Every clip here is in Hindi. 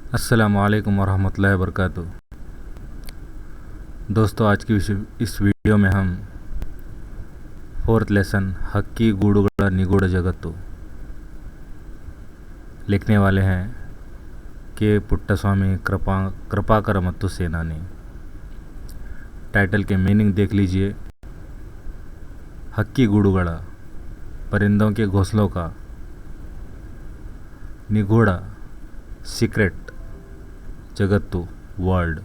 अस्सलामुअलैकुम वरहमतुल्लाहि वबरकातुहू। दोस्तों, आज की इस वीडियो में हम फोर्थ लेसन हक्की गूडुगड़ निगूढ़ जगत्तु लिखने वाले हैं के पुट्टस्वामी कृपाकर मत्तु सेनानी। टाइटल के मीनिंग देख लीजिए। हक्की गूडुगड़ परिंदों के घोंसलों का, निगूढ़ सीक्रेट, जगत्तु वर्ल्ड।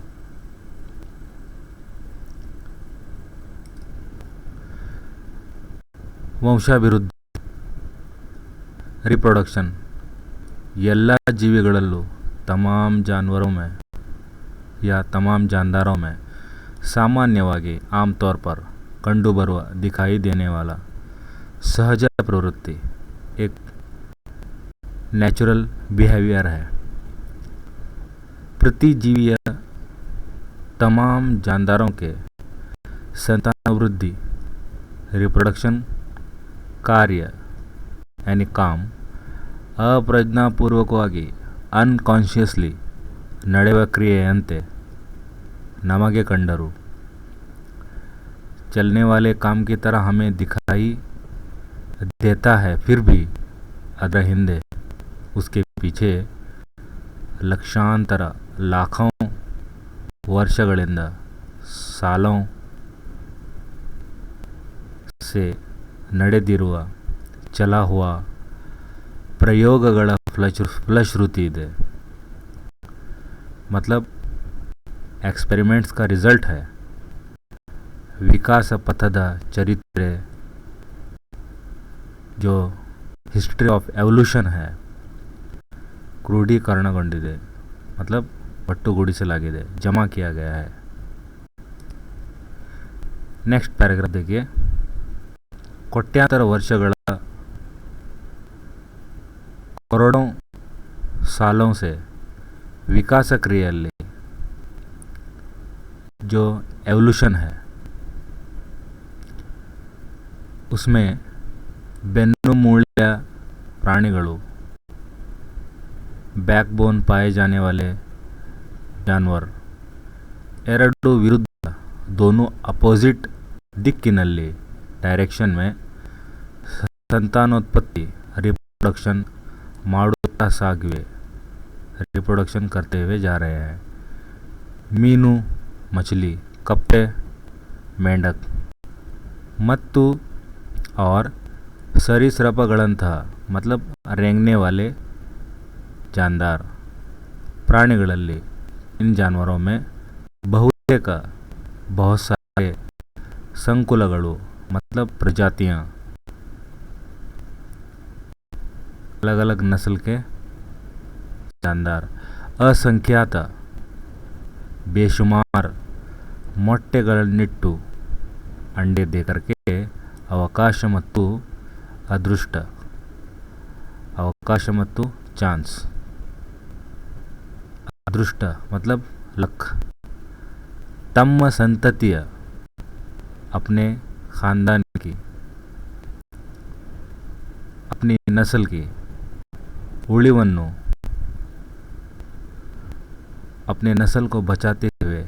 ವಂಶಾಭಿವೃದ್ಧಿ रिप्रोडक्शन ಎಲ್ಲ ಜೀವಿಗಳಲ್ಲೂ तमाम जानवरों में या तमाम जानदारों में सामान्यವಾಗಿ आमतौर पर कंडुबरुआ दिखाई देने वाला सहज प्रवृत्ति एक नेचुरल बिहेवियर है। प्रतिजीवीय तमाम जानदारों के संतानवृद्धि रिप्रोडक्शन कार्य यानी काम ಅಪ್ರಜ್ಞಾಪೂರ್ವಕವಾಗಿ ಅನ್ಕಾನ್ಷಿಯಸ್ಲಿ ನಡೆಯುವ ಕ್ರಿಯೆಯಂತೆ नमगे कंडरू चलने वाले काम की तरह हमें दिखाई देता है। फिर भी ಅದರ ಹಿಂದೆ उसके पीछे ಲಕ್ಷಾಂತರ लाखों वर्षಗಳಿಂದ सालों से ನಡೆದಿರುವ चला हुआ प्रयोगಗಳ फलश्रुति ಇದೆ। मतलब एक्सपेरिमेंट्स का रिजल्ट है। विकास पथದ चरित्रे जो हिस्ट्री ऑफ एवोल्यूशन है क्रोಢೀಕರಣಗೊಂಡಿದೆ। मतलब ಒಟ್ಟುಗೂಡಿಸಲಾಗಿದೆ, जमा किया गया है। नेक्स्ट पैराग्राफ देखिए। कोट्यांतर वर्षಗಳ करोड़ों सालों से विकास क्रियाली जो एवोल्यूशन है उसमें बेन्नुमूळिया प्राणिಗಳು, बैकबोन पाए जाने वाले जानवर, ಎರಡು विरुद्ध दोनों अपोजिट दिक्किನಲ್ಲಿ डायरेक्शन में संतानोत्पत्ति रिप्रोडक्शन ಮಾಡುತ್ತಾ ಸಾಗಿವೆ, रिप्रोडक्शन करते हुए जा रहे हैं। मीनू मछली, कप्पे मेंढक मत्तु और सरीसृपಗಳಂತಹ मतलब रेंगने वाले जानदार प्राणिಗಳಲ್ಲಿ इन जानवरों में बहुत सारे संकुलಗಳು मतलब प्रजातियां, अलग अलग नस्ल के जानदार असंख्यात बेशुमार ಮೊಟ್ಟೆಗಳನ್ನಿಟ್ಟು अंडे देकर के अवकाश ಮತ್ತು ಅದೃಷ್ಟ, अवकाश ಮತ್ತು चांस, ಅದೃಷ್ಟ मतलब लक, तम संततिय अपने खानदान की, अपनी नस्ल की उಳಿವನ್ನು अपने नस्ल को बचाते हुए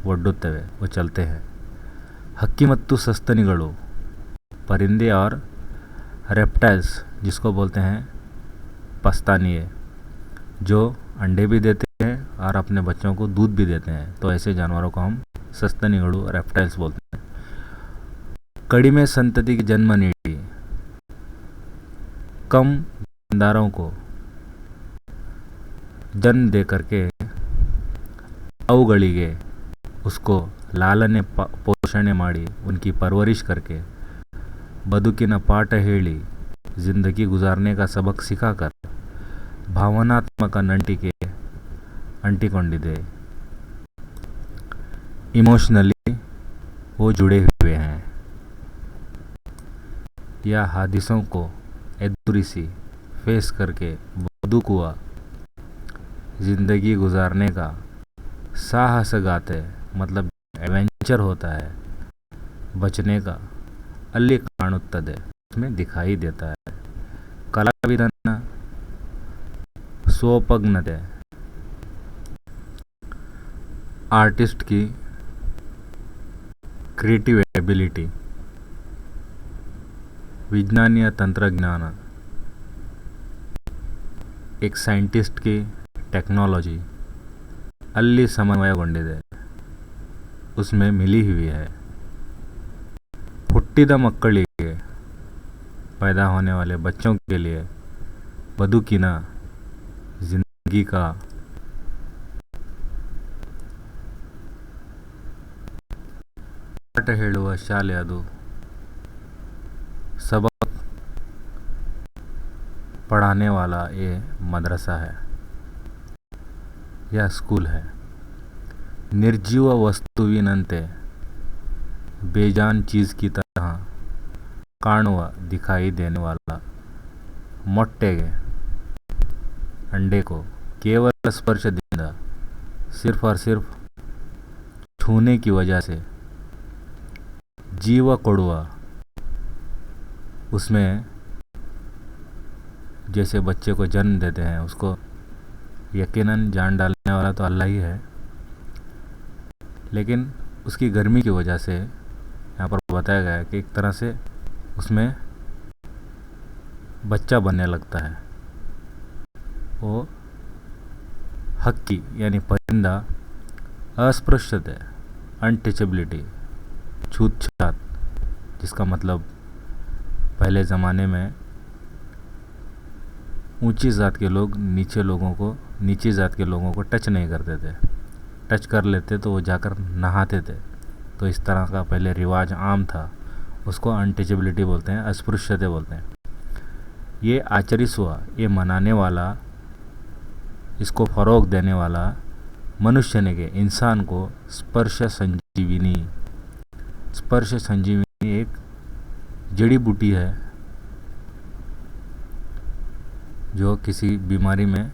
ಒಡ್ಡುತ್ತವೆ, वो चलते हैं। हक्की मत्तु सस्तनिಗಳು परिंदे और रेप्टाइल्स जिसको बोलते हैं पस्तानिये, जो अंडे भी देते हैं और अपने बच्चों को दूध भी देते हैं, तो ऐसे जानवरों को हम सस्तनिಗಳು रेप्टाइल्स बोलते हैं। कड़िमे संतति की जन्म नीಡಿ कम जानदारों को जन्म दे करके ಅವುಗಳಿಗೆ उसको लालने पोषणे ಮಾಡಿ उनकी परवरिश करके बदुकिನ पाठ ಹೇಳಿ जिंदगी गुजारने का सबक सिखाकर भावनात्मक ನಂಟಿಕೆ अंटिಕೊಂಡಿದೆ। इमोशनली वो जुड़े हुए हैं या हादिसों को एदुरिसी फेस करके बदुकुआ जिंदगी गुजारने का साहस गाते, मतलब एडवेंचर होता है, बचने का ಅಲ್ಲಿ ಕಾಣುತ್ತದೆ, उसमें दिखाई देता है। कलाविदನ ಸ್ವೋಪಜ್ಞತೆ आर्टिस्ट की क्रिएटिव एबिलिटी, ವಿಜ್ಞಾನಿಯ ತಂತ್ರಜ್ಞಾನ, एक साइंटिस्ट की टेक्नोलॉजी ಅಲ್ಲಿ ಸಮನ್ವಯಗೊಂಡಿದೆ, उसमें मिली हुई है। ಹುಟ್ಟಿದ ಮಕ್ಕಳಿಗೆ, पैदा होने वाले बच्चों के लिए ಬದುಕಿನ जिंदगी का ಪಾಠ ಹೇಳುವ ಶಾಲೆ ಅದು, सबक पढ़ाने वाला ये मदरसा है या स्कूल है। निर्जीव वस्तुविनंते बेजान चीज़ की तरह काणुव दिखाई देने वाला ಮೊಟ್ಟೆಗೆ, अंडे को केवल स्पर्शದಿಂದ, सिर्फ और सिर्फ छूने की वजह से जीव ಕೊಡುವ, उसमें जैसे बच्चे को जन्म देते हैं उसको यकीनन जान डालने वाला तो अल्लाह ही है, लेकिन उसकी गर्मी की वजह से यहाँ पर बताया गया है कि एक तरह से उसमें बच्चा बनने लगता है। वो हक्की यानी परिंदा अस्पृश्यता, अनटचेबिलिटी, छूत-छात, जिसका मतलब पहले ज़माने में ऊंची जात के लोग नीची जात के लोगों को टच नहीं करते थे, टच कर लेते तो वो जाकर नहाते थे। तो इस तरह का पहले रिवाज आम था, उसको अनटचेबिलिटी बोलते हैं, अस्पृश्यता बोलते हैं। ये आचरित हुआ, ये मनाने वाला, इसको फ़रोग देने वाला मनुष्य ने के इंसान को स्पर्श संजीविनी, स्पर्श संजीविनी एक जड़ी बूटी है जो किसी बीमारी में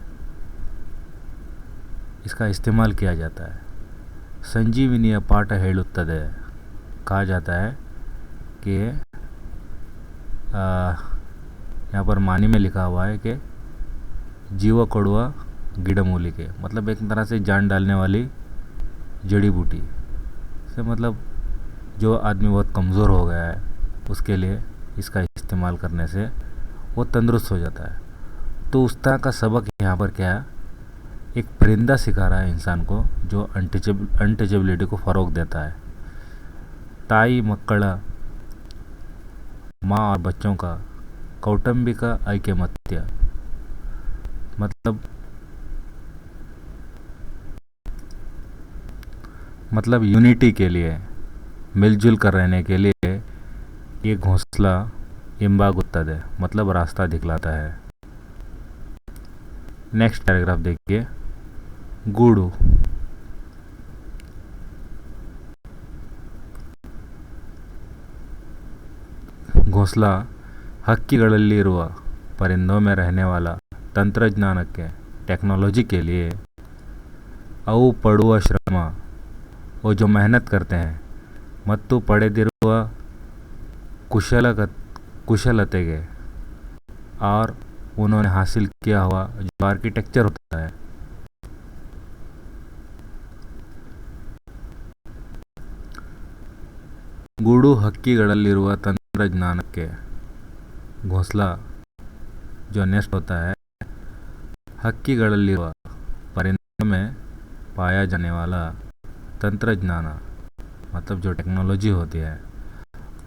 इसका इस्तेमाल किया जाता है। संजीवनीय पाठ ಹೇಳುತ್ತದೆ, कहा जाता है कि यहाँ पर मानी में लिखा हुआ है कि जीव ಕೊಡುವ गिडमूलिके, मतलब एक तरह से जान डालने वाली जड़ी बूटी से, मतलब जो आदमी बहुत कमज़ोर हो गया है उसके लिए इसका इस्तेमाल करने से वो तंदुरुस्त हो जाता है। तो उस तरह का सबक यहाँ पर क्या है, एक परिंदा सिखा रहा है इंसान को जो अनटचेबिलिटी को फ़रोग देता है। ताई मक्कड़, माँ और बच्चों का कौटुंबिक ऐक्यमत्य, मतलब यूनिटी के लिए, मिलजुल कर रहने के लिए ये घोंसला इंबागुತ್ತದೆ, मतलब रास्ता दिखलाता है। नेक्स्ट पैराग्राफ देखिए, गूಡು। घोंसला हक्किಗಳಲ್ಲಿರುವ, परिंदों में रहने वाला ತಂತ್ರಜ್ಞಾನಕ್ಕೆ, टेक्नोलॉजी के लिए, ಅವು ಪಡುವ ಶ್ರಮ, वो जो मेहनत करते हैं, ಮತ್ತು ಪಡೆದಿರುವ कुशलतेಗೆ, और उन्होंने हासिल किया हुआ जो आर्किटेक्चर होता है, ಗೂಡು ಹಕ್ಕಿಗಳಲ್ಲಿರುವ ತಂತ್ರಜ್ಞಾನಕ್ಕೆ, घोंसला जो नेस्ट होता है, हक्किಗಳಲ್ಲಿರುವ, परिंदों में पाया जाने वाला तंत्रज्ञान, मतलब जो टेक्नोलॉजी होती है,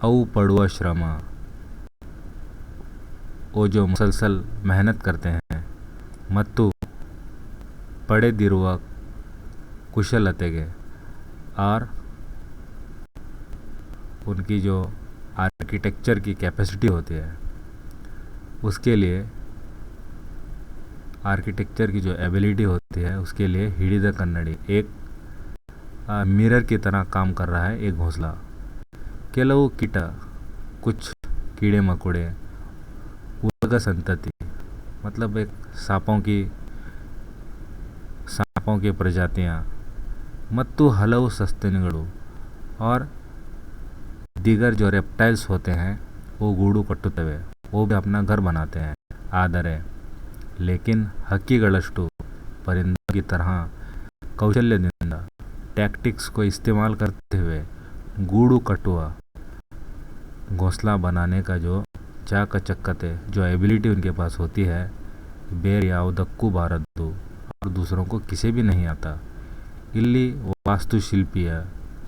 अವು ಪಡುವ ಶ್ರಮ, वो जो मुसलसल मेहनत करते हैं, ಮತ್ತು ಪಡೆದಿರುವ कुशलतेಗೆ, और उनकी जो आर्किटेक्चर की कैपेसिटी होती है उसके लिए, आर्किटेक्चर की जो एबिलिटी होती है उसके लिए हिडिद कन्नड़ी, एक मिरर की तरह काम कर रहा है एक घोंसला। ಕೆಲವು कीट, कुछ कीड़े मकोड़े, वर्ग संतति, मतलब एक सांपों की प्रजातियाँ, ಮತ್ತು ಹಲವು ಸಸ್ತನಿಗಳು, और दीगर जो रेप्टाइल्स होते हैं वो गूಡು कಟ್ಟುತ್ತವೆ, वो भी अपना घर बनाते हैं। ಆದರೆ लेकिन ಹಕ್ಕಿಗಳಷ್ಟು परिंदों की तरह कौशल्यದಿಂದ, टैक्टिक्स को इस्तेमाल करते हुए गूड़ू कटुआ घोंसला बनाने का जो चाकचक्यते जो एबिलिटी उनके पास होती है, ಬೇರೆ ಯಾವುದಕ್ಕೂ ಬಾರದ್ದು और दूसरों को किसे भी नहीं आता। ಇಲ್ಲಿ वास्तुशिल्पी है,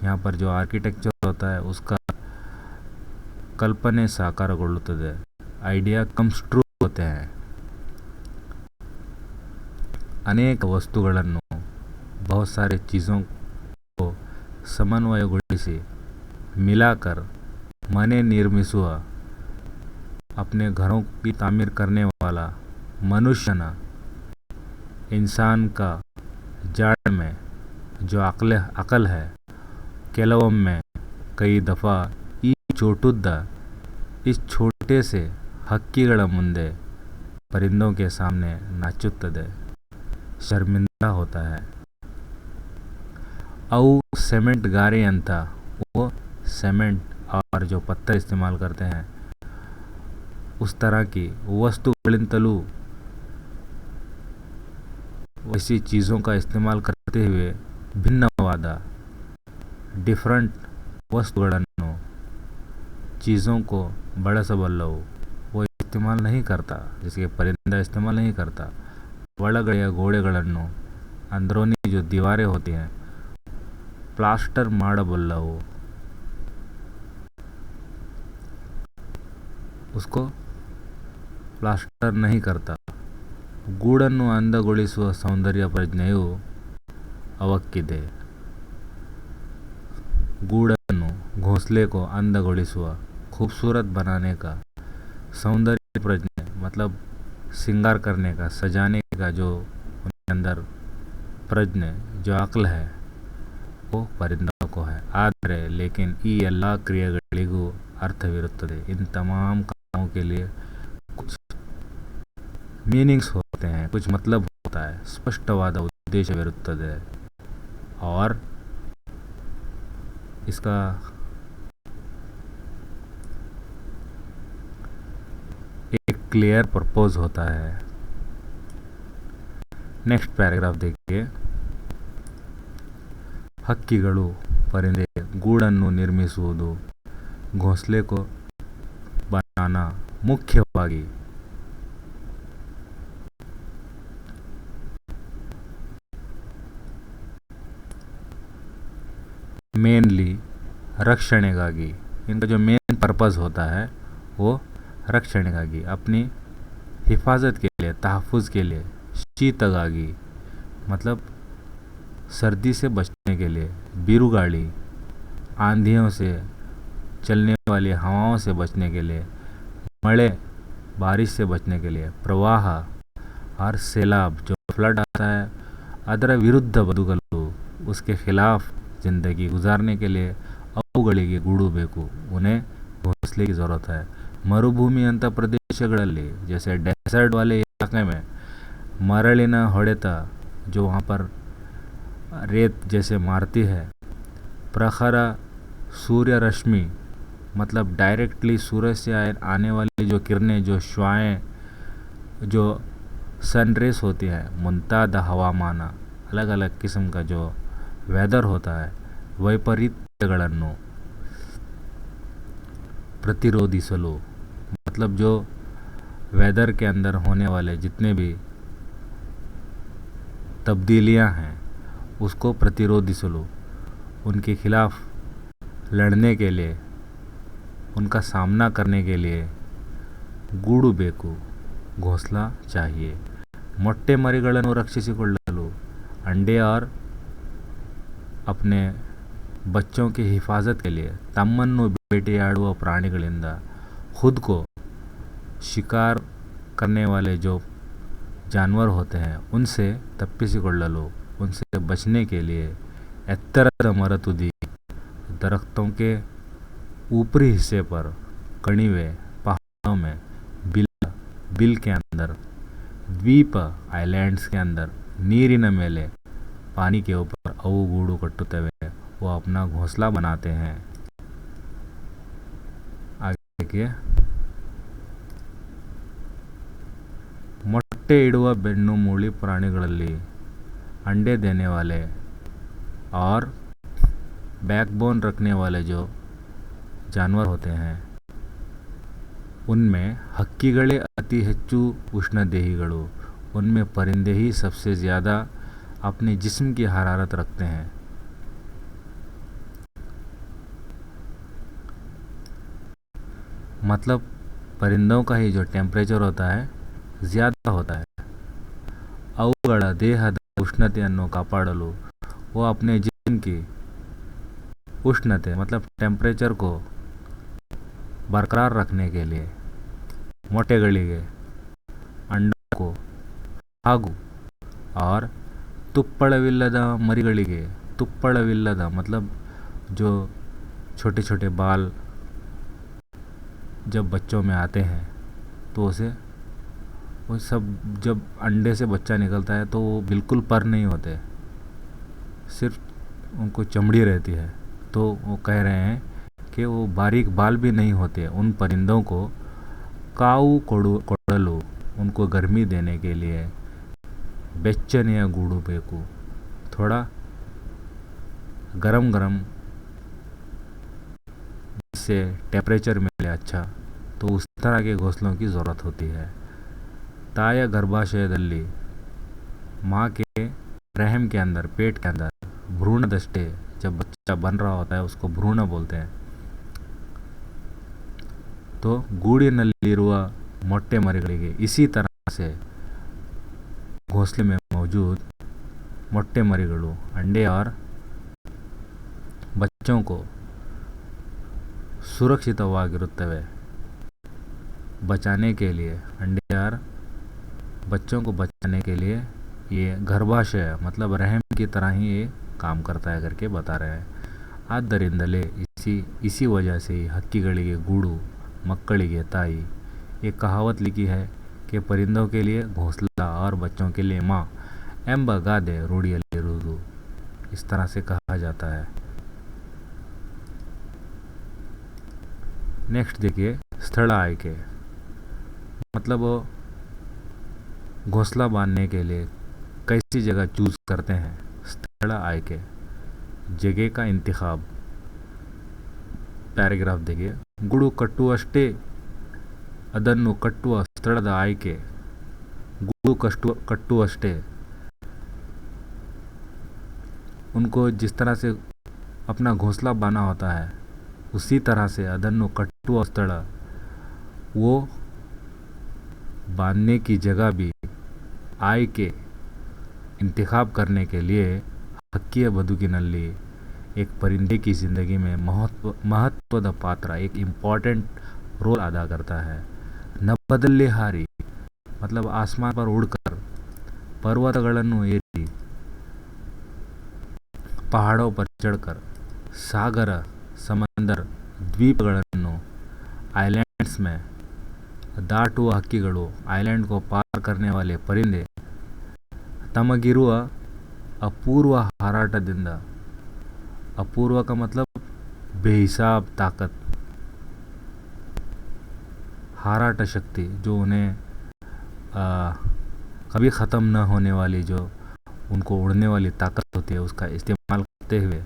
यहाँ पर जो आर्किटेक्चर होता है उसका कल्पने साकारಗೊಳ್ಳುತ್ತದೆ, आइडिया कम्स ट्रू होते हैं। अनेक वस्तुಗಳನ್ನು बहुत सारे चीज़ों को समन्वयಗೊಳಿಸಿ मिलाकर मने निर्मिಸುವ अपने घरों की तामीर करने वाला मनुष्यना इंसान का जाड़ में जो अकल है ಕೆಲವೊಮ್ಮೆ कई दफ़ा ಈ ಚೋಟುದ್ದ इस छोटे से हक्कीಗಳ ಮುಂದೆ परिंदों के सामने नाचुತ್ತದೆ, शर्मिंदा होता है। अವು सीमेंट गारे अंत वो सीमेंट और जो पत्थर इस्तेमाल करते हैं उस तरह की वस्तुಗಳಿಂತಲೂ वैसी चीज़ों का इस्तेमाल करते हुए भिन्नवाद डिफरेंट वस्तुಗಳನ್ನು चीज़ों को ಬಳಸಬಲ್ಲವು वो इस्तेमाल नहीं करता, जिसके परिंदा इस्तेमाल नहीं करता। ಒಳಗಡೆಯ ಗೋಡೆಗಳನ್ನು अंदरूनी जो दीवारें होती हैं प्लास्टर ಮಾಡಬಲ್ಲವು, उसको प्लास्टर नहीं करता। ಗೂಡನ್ನು ಅಂದಗೊಳಿಸುವ ಸೌಂದರ್ಯ ಪ್ರಜ್ಞೆಯು ಅವಕ್ಕಿದೆ। गूड़न घोंसले को अंदಗೊಳಿಸುವ खूबसूरत बनाने का सौंदर्य प्रज्ञा मतलब श्रृंगार करने का, सजाने का जो उनके अंदर प्रज्ञा जो अक्ल है वो परिंदों को है। ಆದರೆ लेकिन ಈ ಎಲ್ಲ ಕ್ರಿಯೆಗಳಿಗೂ ಅರ್ಥವಿರುತ್ತದೆ। इन तमाम कामों के लिए कुछ मीनिंग्स होते हैं, कुछ मतलब होता है, ಸ್ಪಷ್ಟವಾದ ಉದ್ದೇಶವಿರುತ್ತದೆ और इसका एक क्लियर पर्पस होता है। नेक्स्ट पैराग्राफ देखिए। ಹಕ್ಕಿಗಳು परिंदे ಗೂಡನ್ನು ನಿರ್ಮಿಸುವುದು, घोंसले को बनाना मुख्यವಾಗಿ मेनली रक्षणेಗಾಗಿ, इनका जो मेन पर्पस होता है वो रक्षणेಗಾಗಿ, अपनी हिफाजत के लिए, तहफ़्फ़ुज़ के लिए। शीतಗಾಗಿ मतलब सर्दी से बचने के लिए, बिरुगाड़ी आंधियों से, चलने वाली हवाओं से बचने के लिए, मड़े बारिश से बचने के लिए, प्रवाह और सैलाब जो फ्लड आता है ಅದರ ವಿರುದ್ಧ ಬದುಕಲು, उसके खिलाफ ज़िंदगी गुजारने के लिए ಅವುಗಳಿಗೆ ಗೂಡು ಬೇಕು, उन्हें घोंसले की ज़रूरत है। ಮರುಭೂಮಿ ಅಂತ ಪ್ರದೇಶಗಳಲ್ಲಿ जैसे डेजर्ट वाले इलाके में मरಳಿನ ಹೊಡೆತ जो वहाँ पर रेत जैसे मारती है, प्रखर सूर्य रश्मि मतलब डायरेक्टली सूरज से आने वाली जो किरणें, जो श्वाएँ, जो सन रेस होती है, मुंताद हवामान, अलग अलग किस्म का जो वेदर होता है, वैपरीत्यಗಳನ್ನು प्रतिरोधिसಲು मतलब जो वेदर के अंदर होने वाले जितने भी तब्दीलियां हैं उसको प्रतिरोधिसಲು, उनके खिलाफ लड़ने के लिए, उनका सामना करने के लिए ಗೂಡು ಬೇಕು, घोंसला चाहिए। ಮೊಟ್ಟೆ ಮರಿಗಳನ್ನು ರಕ್ಷಿಸಿಕೊಳ್ಳಲು, अंडे और अपने बच्चों की हिफाजत के लिए ತಮ್ಮನ್ನು ಬೇಟೆಯಾಡುವ ಪ್ರಾಣಿಗಳಿಂದ, खुद को शिकार करने वाले जो जानवर होते हैं उनसे ತಪ್ಪಿಸಿಕೊಳ್ಳಲು, उनसे बचने के लिए ಎತ್ತರದ ಮರತುದಿ, दरख्तों के ऊपरी हिस्से पर, कಣಿವೆ पहाड़ों में, बिल के अंदर, द्वीप आइलैंड्स के अंदर, ನೀರಿನ ಮೇಲೆ, पानी के ऊपर ಅವು ಗೂಡು ಕಟ್ಟುತ್ತವೆ, वो अपना घोंसला बनाते हैं। आगे देखिए। ಮೊಟ್ಟೆ ಇಡುವ ಬೆನ್ನು ಮೂಳಿ ಪ್ರಾಣಿಗಳಲ್ಲಿ अंडे देने वाले और बैकबोन रखने वाले जो जानवर होते हैं उनमें ಹಕ್ಕಿಗಳೇ ಅತಿ ಹೆಚ್ಚು उष्णदेहीಗಳು, उनमें परिंदे ही सबसे ज़्यादा अपने जिस्म की हरारत रखते हैं। मतलब परिंदों का ही जो टेम्परेचर होता है ज़्यादा होता है। ಅವುಗಳ ದೇಹದ ಉಷ್ಣತೆಯನ್ನು ಕಾಪಾಡಲು वो अपने जिस्म की उष्णते मतलब टेम्परेचर को बरकरार रखने के लिए ಮೊಟ್ಟೆಗಳಿಗೆ, ಅಂಡಕ್ಕೂ ಹಾಗೂ और ತುಪ್ಪಳವಿಲ್ಲದ ಮರಿಗಳಿಗೆ, ತುಪ್ಪಳವಿಲ್ಲದ मतलब जो छोटे छोटे बाल जब बच्चों में आते हैं तो उसे वो सब जब अंडे से बच्चा निकलता है तो वो बिल्कुल पर नहीं होते, सिर्फ उनको चमड़ी रहती है। तो वो कह रहे हैं कि वो बारीक बाल भी नहीं होते। उन परिंदों को काऊ ಕೊಡಲು उनको गर्मी देने के लिए ಬೆಚ್ಚನೆಯ ಗೂಡು ಬೇಕು, थोड़ा गरम गरम जिससे टेम्परेचर मिले अच्छा, तो उस तरह के घोंसलों की ज़रूरत होती है। ತಾಯ ಗರ್ಭಾಶಯದಲ್ಲಿ माँ के रहम के अंदर, पेट के अंदर भ्रूण दष्टे जब बच्चा बन रहा होता है उसको भ्रूण बोलते हैं। तो ಗೂಡಿನಲ್ಲಿರುವ ಮೊಟ್ಟೆ ಮರಿಗಳಿಗೆ इसी तरह से घोंसले में मौजूद ಮೊಟ್ಟೆ ಮರಿಗಳು अंडे और बच्चों को ಸುರಕ್ಷಿತವಾಗಿರುತ್ತವೆ बचाने के लिए। अंडे और बच्चों को बचाने के लिए ये गर्भाशय मतलब रहम की तरह ही ये काम करता है करके बता रहे हैं। ಆದ್ದರಿಂದಲೇ इसी वजह से ही ಹಕ್ಕಿಗಳಿಗೆ ಗೂಡು, ಮಕ್ಕಳಿಗೆ ताई। ये कहावत लिखी है कि परिंदों के लिए घोंसला और बच्चों के लिए माँ ಎಂಬ ಗಾದೆ ರೂಢಿಯಲ್ಲಿರುವುದು, इस तरह से कहा जाता है। नेक्स्ट देखिए स्थल आयके मतलब घोंसला बांधने के लिए कैसी जगह चूज़ करते हैं। स्थल आयके जगह का इंतखाब। ಪ್ಯಾರಾಗ್ರಾಫ್ देखिए ಗೂಡು ಕಟ್ಟುವಷ್ಟೇ ಅದನ್ನು ಕಟ್ಟುವ ಸ್ಥಳದ ಆಯ್ಕೆ। ಗೂಡು ಕಟ್ಟುವಷ್ಟೇ उनको जिस तरह से अपना घोंसला बांधना होता है उसी तरह से ಅದನ್ನು ಕಟ್ಟುವ ಸ್ಥಳ वो बांधने की जगह भी ಆಯ್ಕೆ इंतखाब करने के लिए ಹಕ್ಕಿಯ ಬದುಕಿನಲ್ಲಿ एक परिंदे की ज़िंदगी में महत्वದ पात्र, एक इम्पॉर्टेंट रोल अदा करता है। ನಭದಲ್ಲಿ ಹಾರಿ मतलब आसमान पर उड़कर, पर्वतಗಳನ್ನು ಏರಿ, पहाड़ों पर चढ़कर, सागर समंदर द्वीपಗಳನ್ನು आइलैंड्स में ದಾಟುವ ಹಕ್ಕಿಗಳು, आइलैंड को पार करने वाले परिंदे ತಮಗಿರುವ ಅಪೂರ್ವ ಹಾರಾಟದಿಂದ, अपूर्व का मतलब बेहिसाब ताकत, हाराट शक्ति जो उन्हें कभी ख़त्म न होने वाली जो उनको उड़ने वाली ताकत होती है उसका इस्तेमाल करते हुए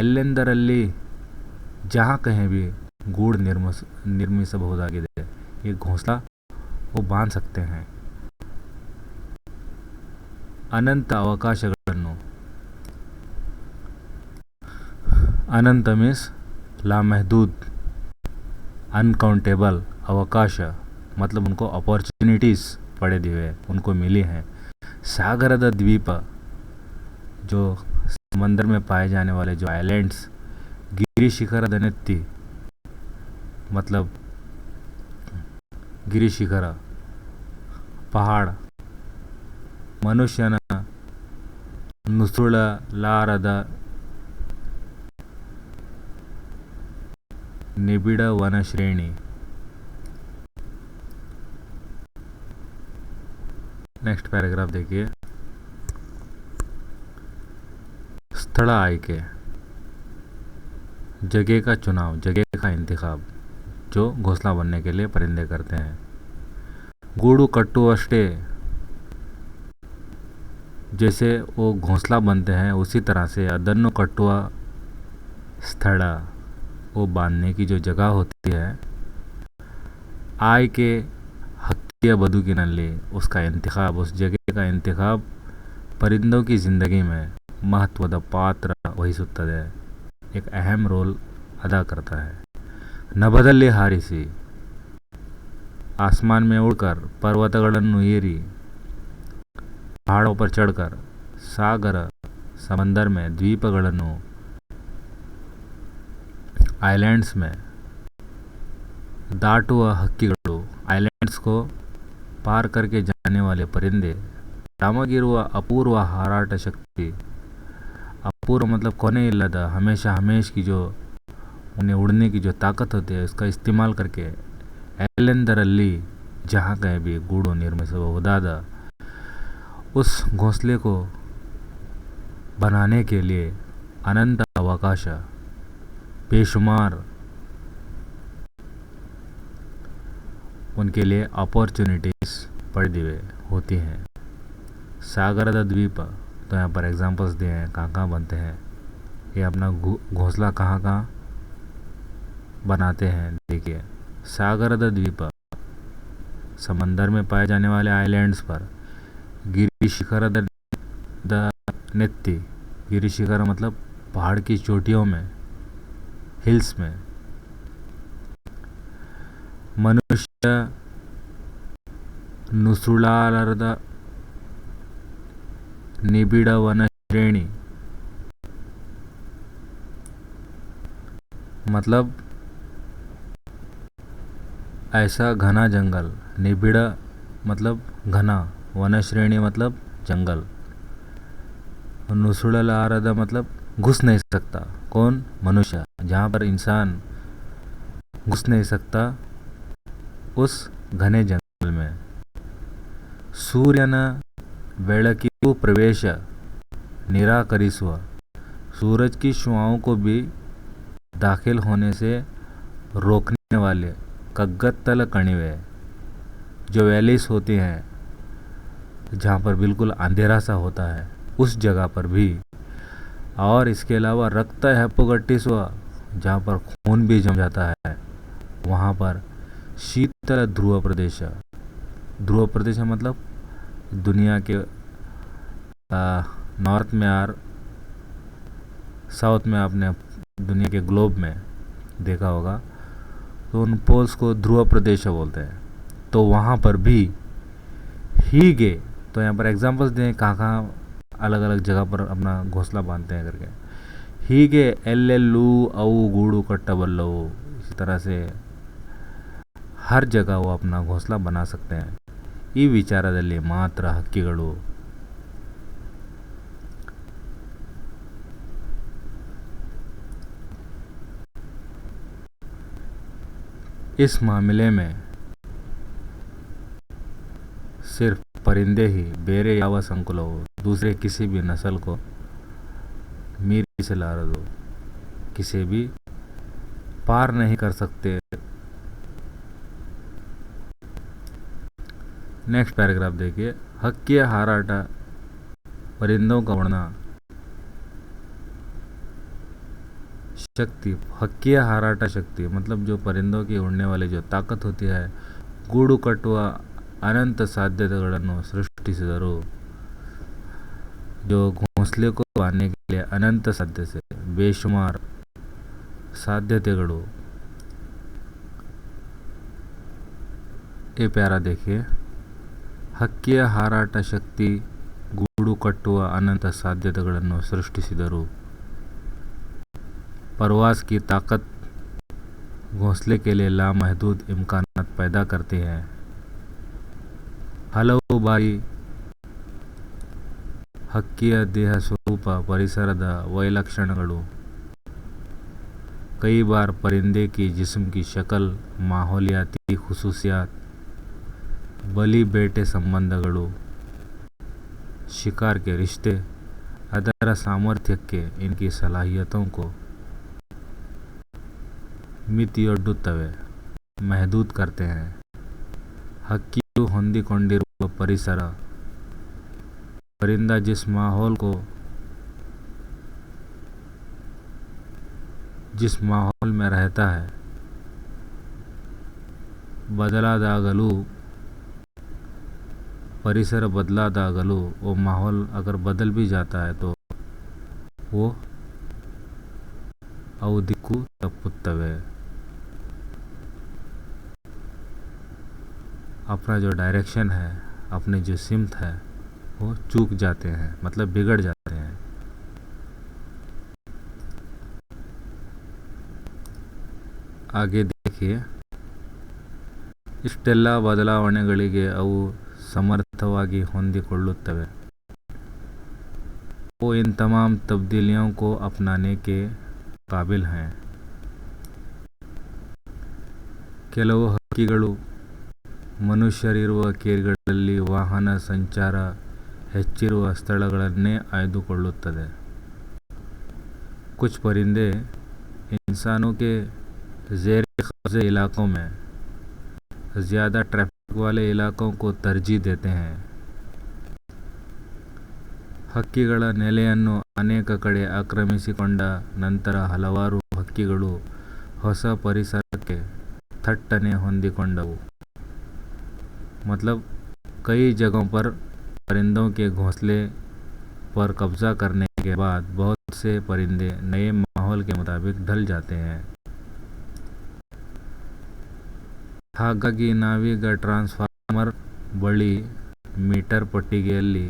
ಎಲ್ಲೆಂದರಲ್ಲಿ जहाँ कहीं भी ಗೂಡು ನಿರ್ಮಿಸಬಹುದಾಗಿದೆ। ये घोंसला वो बांध सकते हैं। ಅನಂತ ಅವಕಾಶಗಳನ್ನು, अनंत मीन्स लामहदूद, अनकाउंटेबल, अवकाश मतलब उनको अपॉर्चुनिटीज़ पड़े दिए उनको मिली हैं। सागರದ द्वीप जो समंदर में पाए जाने वाले जो आइलैंड्स, गिरी शिखರದ ನೆತ್ತಿ मतलब ಗಿರಿ ಶಿಖರ पहाड़, ಮನುಷ್ಯನ ನುಸುಳಲಾರದ निबिड़ वन श्रेणी। नेक्स्ट पैराग्राफ देखिए स्थल आयके जगह का चुनाव, जगह का इंतखाब जो घोंसला बनने के लिए परिंदे करते हैं। गूडू कट्टुवष्टे जैसे वो घोंसला बनते हैं उसी तरह से ಅದನ್ನು ಕಟ್ಟುವ स्थल वो बांधने की जो जगह होती है, आय के हक्किया बदुकिनल्ली उसका इंतखाब, उस जगह का इंतखाब परिंदों की ज़िंदगी में महत्वದ पात्र वहिಸುತ್ತದೆ, एक अहम रोल अदा करता है। ನಭದಲ್ಲಿ ಹಾರಿಸಿ, आसमान में उड़कर, पर्वतಗಳನ್ನು ಏರಿ, पहाड़ों पर चढ़कर, सागर समंदर में, द्वीपಗಳನ್ನು आइलैंड्स में दाटुವ ಹಕ್ಕಿಗಳು, आइलैंड्स को पार करके जाने वाले परिंदे, ತಮಗಿರುವ अपूर्व हाराट शक्ति, अपूर्व मतलब कोने इಲ್ಲದ, हमेशा हमेश की जो उन्हें उड़ने की जो ताकत होती है, उसका इस्तेमाल करके ಎಲ್ಲೆಂದರಲ್ಲಿ जहाँ कहीं भी गूढ़ निर्मिಸಬಹುದಾದ उस घोंसले को बनाने के लिए अनंत अवकाश, बेशुमार उनके लिए अपॉर्चुनिटीज़ पड़ी होती हैं। सागरद द्वीप, तो यहाँ पर एग्जांपल्स दिए हैं कहाँ कहाँ बनते हैं, ये अपना घोंसला कहाँ कहाँ बनाते हैं। देखिए, सागरद द्वीप समंदर में पाए जाने वाले आइलैंड्स पर, गिरिशिखरद नेत्ती, गिरिशिखर मतलब पहाड़ की चोटियों में, हिल्स में, मनुष्य ನುಸುಳಾರದ निबिड़ वन श्रेणी, मतलब ऐसा घना जंगल, निबिड़ मतलब घना, वन श्रेणी मतलब जंगल, नुसुड़लारदा मतलब घुस नहीं सकता, कौन? मनुष्य, जहाँ पर इंसान घुस नहीं सकता उस घने जंगल में। सूर्यನ ಬೆಳಕಿಗೂ प्रवेश निराकरिಸುವ, सूरज की शुआओं को भी दाखिल होने से रोकने वाले कग्गत्तल कಣಿವೆ, जो वैलीज होती हैं जहाँ पर बिल्कुल अंधेरा सा होता है, उस जगह पर भी। और इसके अलावा रक्त हेपोगट्टिसुವ, जहाँ पर खून भी जम जाता है, वहाँ पर शीतल ध्रुव प्रदेश, ध्रुव प्रदेश मतलब दुनिया के नॉर्थ में और साउथ में, आपने दुनिया के ग्लोब में देखा होगा, तो उन पोल्स को ध्रुव प्रदेश बोलते हैं। तो वहाँ पर भी हीगे, तो यहाँ पर एग्जांपल्स दें कहाँ कहाँ अलग अलग जगह पर अपना घोंसला बांधते हैं करके। ಹೀಗೆ ಎಲ್ಲೆಲ್ಲೂ ಅವು ಗೂಡು ಕಟ್ಟಬಲ್ಲವು, इसी तरह से हर जगह वो अपना घोंसला बना सकते हैं। ಈ ವಿಚಾರದಲ್ಲಿ ಮಾತ್ರ ಹಕ್ಕಿಗಳು इस मामले में सिर्फ परिंदे ही ಬೇರೆ ಯಾವ ಸಂಕುಲವು दूसरे किसी भी नस्ल को ಮೀರಿಸಲಾರದು, किसी भी पार नहीं कर सकते। नेक्स्ट पैराग्राफ देखिए, हक्किಯ हाराट, परिंदों का उड़ना शक्ति, हक्किಯ हाराट शक्ति मतलब जो परिंदों की उड़ने वाली जो ताकत होती है, ಗೂಡು ಕಟ್ಟುವ अनंत ಸಾಧ್ಯತೆಗಳನ್ನು सृष्टिಸಿದರು, जो घोंसले को बांधने के लिए अनंत साध्य से बेशुमार साध्यತೆಗಳು। ये प्यारा देखिए, ಹಕ್ಕಿಯ ಹಾರಾಟ ಶಕ್ತಿ ಗೂಡು ಕಟ್ಟುವ अनंत ಸಾಧ್ಯತೆಗಳನ್ನು सृष्टिಸಿದರು, परवास की ताकत घोंसले के लिए लामहदूद इम्कानात पैदा करती है। ಹಲವು ಬಾರಿ ಹಕ್ಕಿಯ ದೇಹ ಸ್ವರೂಪ, ಪರಿಸರದ ವೈಲಕ್ಷಣ್ಯಗಳು, कई बार परिंदे की जिस्म की शक्ल, माहौलियाती खुसूसियात, बलि बेटे संबंधಗಳು, शिकार के रिश्ते, ಅದರ ಸಾಮರ್ಥ್ಯಕ್ಕೆ, इनकी सलाहियतों को ಮಿತಿಯೊಡ್ಡುತ್ತವೆ, महदूद करते हैं। ಹಕ್ಕಿಯು ಹೊಂದಿಕೊಂಡಿರುವ ಪರಿಸರ, परिंदा जिस माहौल को जिस माहौल में रहता है, ಬದಲಾದಾಗಲೂ परिसर बदलादागलू वो माहौल अगर बदल भी जाता है तो वो ಅವು ದಿಕ್ಕು ತಪ್ಪುತ್ತವೆ. अपना जो डायरेक्शन है, अपने जो सिमत है वो चूक जाते हैं, मतलब बिगड़ जाते हैं. आगे देखिए, ಇಷ್ಟೆಲ್ಲ ಬದಲಾವಣೆಗಳಿಗೆ ಅವು ಸಮರ್ಥವಾಗಿ ಹೊಂದಿಕೊಳ್ಳುತ್ತವೆ. वो इन तमाम तब्दीलियों को अपनाने के काबिल हैं. ಕೆಲವು ಹಕ್ಕಿಗಳು ಮನುಷ್ಯರಿರುವ ಕೇರ್ಗಳಲ್ಲಿ ವಾಹನ ಸಂಚಾರ ಹೆಚ್ಚಿರುವ ಸ್ಥಳಗಳನ್ನೇ ಆಯ್ದುಕೊಳ್ಳುತ್ತದೆ. कुछ परिंदे इंसानों के ज़ेर कब्ज़े इलाकों में ज़्यादा ट्रैफिक वाले इलाकों को तरजीह देते हैं. ಹಕ್ಕಿಗಳ ನೆಲೆಯನ್ನು ಅನೇಕ ಕಡೆ ಆಕ್ರಮಿಸಿಕೊಂಡ ನಂತರ ಹಲವಾರು ಹಕ್ಕಿಗಳು ಹೊಸ ಪರಿಸರಕ್ಕೆ ಥಟ್ಟನೆ ಹೊಂದಿಕೊಂಡವು. मतलब कई जगहों पर परिंदों के घोंसले पर कब्जा करने के बाद बहुत से परिंदे नए माहौल के मुताबिक ढल जाते हैं. ಹಾಗಾಗಿ ನಾವೀಗ ಟ್ರಾನ್ಸ್ಫಾರ್ಮರ್ ಬಳಿ ಮೀಟರ್ ಪಟ್ಟಿಗೆಯಲ್ಲಿ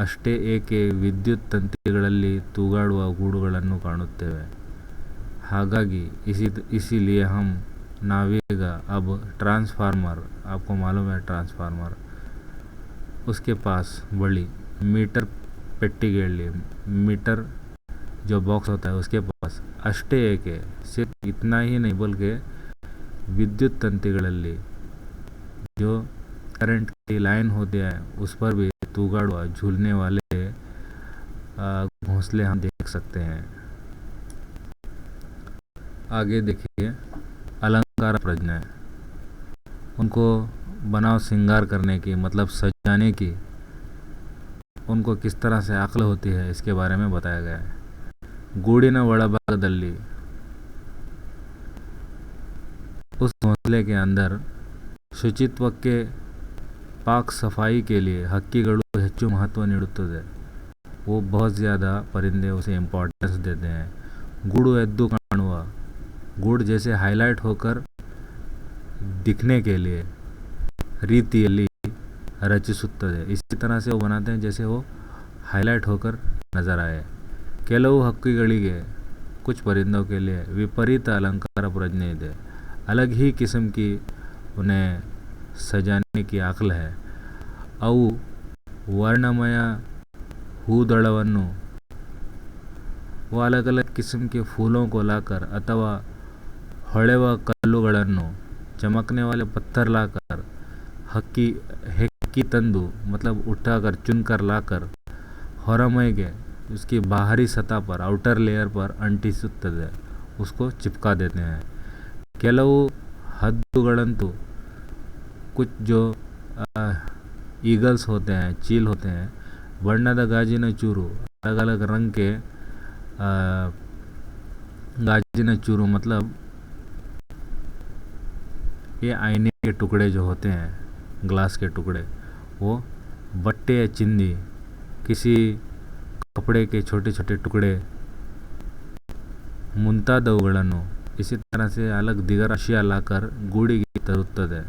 ಅಷ್ಟೇ ಏಕೆ ವಿದ್ಯುತ್ ತಂತಿಗಳಲ್ಲಿ ತೂಗಾಡುವ ಗೂಡುಗಳನ್ನು ಕಾಣುತ್ತೇವೆ. ಹಾಗಾಗಿ इसीलिए हम नावेगा अब ट्रांसफार्मर, आपको मालूम है ट्रांसफार्मर, उसके पास बड़ी मीटर पेट्टीगेली, मीटर जो बॉक्स होता है उसके पास अष्टे के सिर्फ इतना ही नहीं बल्कि विद्युत तंतिಗಳಲ್ಲಿ जो करंट की लाइन होती है उस पर भी तूगाड़वा झूलने वाले घोंसले हम देख सकते हैं. आगे देखिए, अलंकार प्रज्ञा, उनको बनाव श्रृंगार करने की, मतलब सजाने की, उनको किस तरह से अक्ल होती है इसके बारे में बताया गया है. ಗೂಡಿನ ಒಳಭಾಗದಲ್ಲಿ उस घोंसले के अंदर ಶುಚಿತ್ವ के पाक सफाई के लिए ಹಕ್ಕಿಗಳು ಹೆಚ್ಚು महत्व ನೀಡುತ್ತದೆ. वो बहुत ज़्यादा परिंदे उसे इम्पोर्टेंस देते हैं. ಗೂಡು ಎದ್ದು ಕಾಣುವ, गूढ़ जैसे हाईलाइट होकर दिखने के लिए ರೀತಿಯಲ್ಲಿ ರಚಿಸುತ್ತದೆ. इसी तरह से वो बनाते हैं जैसे वो हाईलाइट होकर नज़र आए. ಕೆಲವು ಹಕ್ಕಿಗಳಿಗೆ, कुछ परिंदों के लिए विपरीत अलंकार प्रज्ञा ಇದೆ. अलग ही किस्म की उन्हें सजाने की अक्ल है. ಅವು ವರ್ಣಮಯ ಹೂದಳವನ್ನು, वो अलग अलग किस्म के फूलों को लाकर अथवा ಹೊಳೆವ ಕಲ್ಲುಗಳನ್ನು, चमकने वाले पत्थर लाकर, हेक्की तंदु मतलब उठाकर चुनकर लाकर ಹೊರಮೈಗೆ उसकी बाहरी सतह पर, आउटर लेयर पर अंटिಸುತ್ತದೆ, उसको चिपका देते हैं. ಕೆಲವು ಹದ್ದುಗಳಂತೂ, कुछ जो ईगल्स होते हैं, चील होते हैं, ಬಣ್ಣದ ಗಾಜಿನ ಚೂರು, अलग अलग रंग के गाजिना चूरू, मतलब ये आईने के टुकड़े जो होते हैं, ग्लास के टुकड़े, वो बट्टे या चिंदी, किसी कपड़े के छोटे छोटे टुकड़े, ಮುಂತಾದವುಗಳನ್ನು इसी तरह से अलग दिगर अशिया लाकर ಗೂಡಿಗೆ ತರುತ್ತದೆ,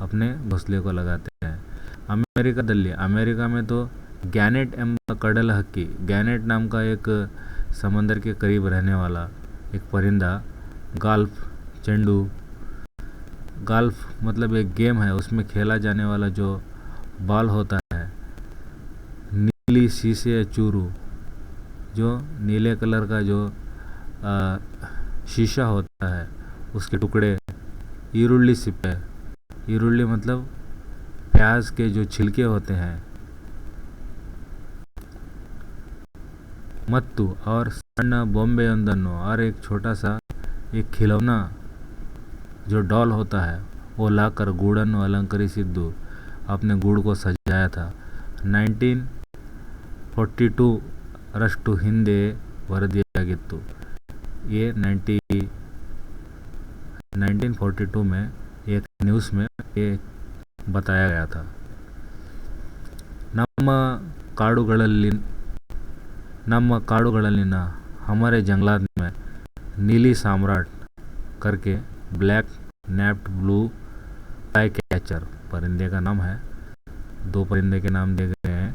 अपने घोंसले को लगाते हैं. अमेरिका में तो गैनेट एम्ब कड़ल हक्की, गैनेट नाम का एक समंदर के करीब रहने वाला एक परिंदा, गाल्फ चेंडू, गाल्फ मतलब एक गेम है, उसमें खेला जाने वाला जो बॉल होता है, नीली शीशे चूरू, जो नीले कलर का जो शीशा होता है उसके टुकड़े, ಈರುಳ್ಳಿ सिप्पे, ಈರುಳ್ಳಿ मतलब प्याज के जो छिलके होते हैं, मत्तु और सಣ್ಣ बॉम्बेयೊಂದನ್ನು, और एक छोटा सा एक खिलौना जो डॉल होता है वो लाकर ಗೂಡನ್ನು ಅಲಂಕರಿಸಿದ್ದು, अपने ಗೂಡು को सजाया था. 1942 ರಷ್ಟು ಹಿಂದೆ ವರದಿಯಾಗಿತ್ತು. ये 19 1942 में एक न्यूज़ में ये बताया गया था। ನಮ್ಮ ಕಾಡುಗಳಲ್ಲಿನ हमारे जंगलात में नीली सम्राट करके ब्लैक नैप्ड ब्लू फ्लाई कैचर परिंदे का नाम है। 2 परिंदे के नाम दिए गए हैं।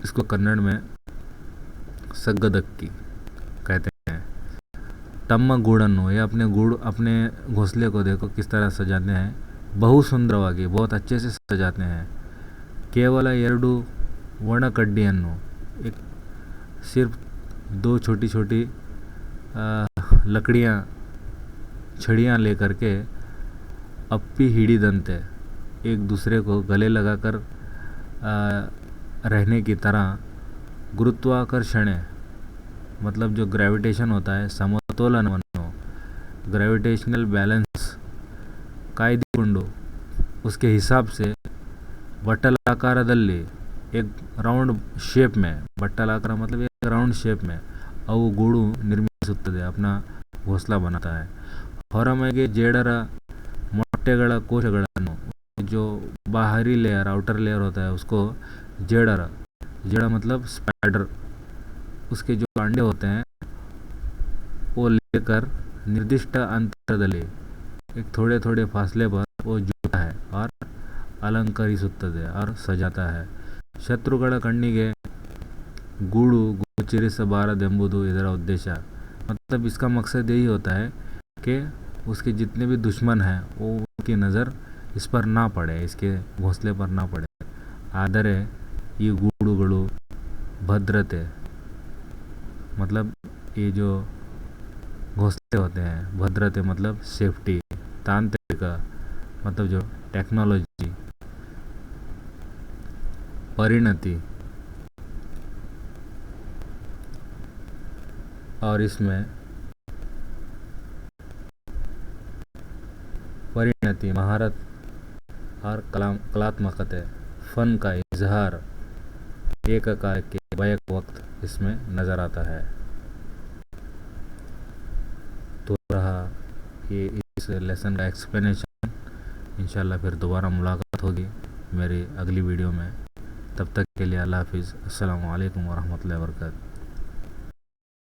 इसको कन्नड़ में सग्गदक्की कहते हैं। तಮ್ಮ ಗೂಡನ್ನು, ये अपने घोंसले को देखो किस तरह सजाते हैं। बहुत सुंदरವಾಗಿ, बहुत अच्छे से सजाते हैं। केवल 2 ಒಣಕಡ್ಡಿಯನ್ನು, एक सिर्फ 2 छोटी छोटी लकड़ियाँ, छड़ियाँ लेकर के अप्पी हिड़ीदंते एक दूसरे को गले लगाकर रहने की तरह गुरुत्वाकर्षण, मतलब जो ग्रेविटेशन होता है, समतोलनವನ್ನು, ग्रेविटेशनल बैलेंस काಯ್ದುಕೊಂಡು उसके हिसाब से ಬಟ್ಟಲಾಕಾರದಲ್ಲಿ एक राउंड शेप में, बट्टलाकार मतलब एक राउंड शेप में ಅವು ಗೂಡು ನಿರ್ಮಿಸುತ್ತದೆ, अपना घोंसला बनाता है। ಹೊರಮಗೆ ಜೇಡರ ಮೊಟ್ಟೆಗಳ ಕೋಶಗಳನ್ನು, जो बाहरी लेयर, आउटर लेयर होता है, उसको जेड़ा मतलब स्पाइडर, उसके जो अंडे होते हैं वो लेकर निर्दिष्ट अंतरದಲ್ಲಿ, एक थोड़े थोड़े फासले पर वो जुड़ता है और अलंकरिಸುತ್ತದೆ और सजाता है। ಶತ್ರುಗಳ ಕಣ್ಣಿಗೆ गूड़ू ಗೋಚರಿಸಬಾರದೆಂಬುದು ಇದರ उद्देश्य। मतलब इसका मकसद यही होता है कि उसके जितने भी दुश्मन हैं वो उनकी नज़र इस पर ना पड़े, इसके घोंसले पर ना पड़े। ಆದರೆ ಈ ಗೂಡುಗಳು भद्रते, मतलब ये जो घोंसले होते हैं, भद्रते मतलब सेफ्टी, तांत्रिक मतलब जो टेक्नोलॉजी, परिणति, और इसमें परिणति, महारत और कलात्मकता, फन का इजहार एक कार्य के बैक वक्त इसमें नज़र आता है। तो रहा ये इस लेसन का एक्सप्लेनेशन। इंशाल्लाह फिर दोबारा मुलाकात होगी मेरी अगली वीडियो में। तब तक के लिए अल्लाह हाफिज़। अस्सलामु अलैकुम वरहमतुल्लाहि वबरकातुहू।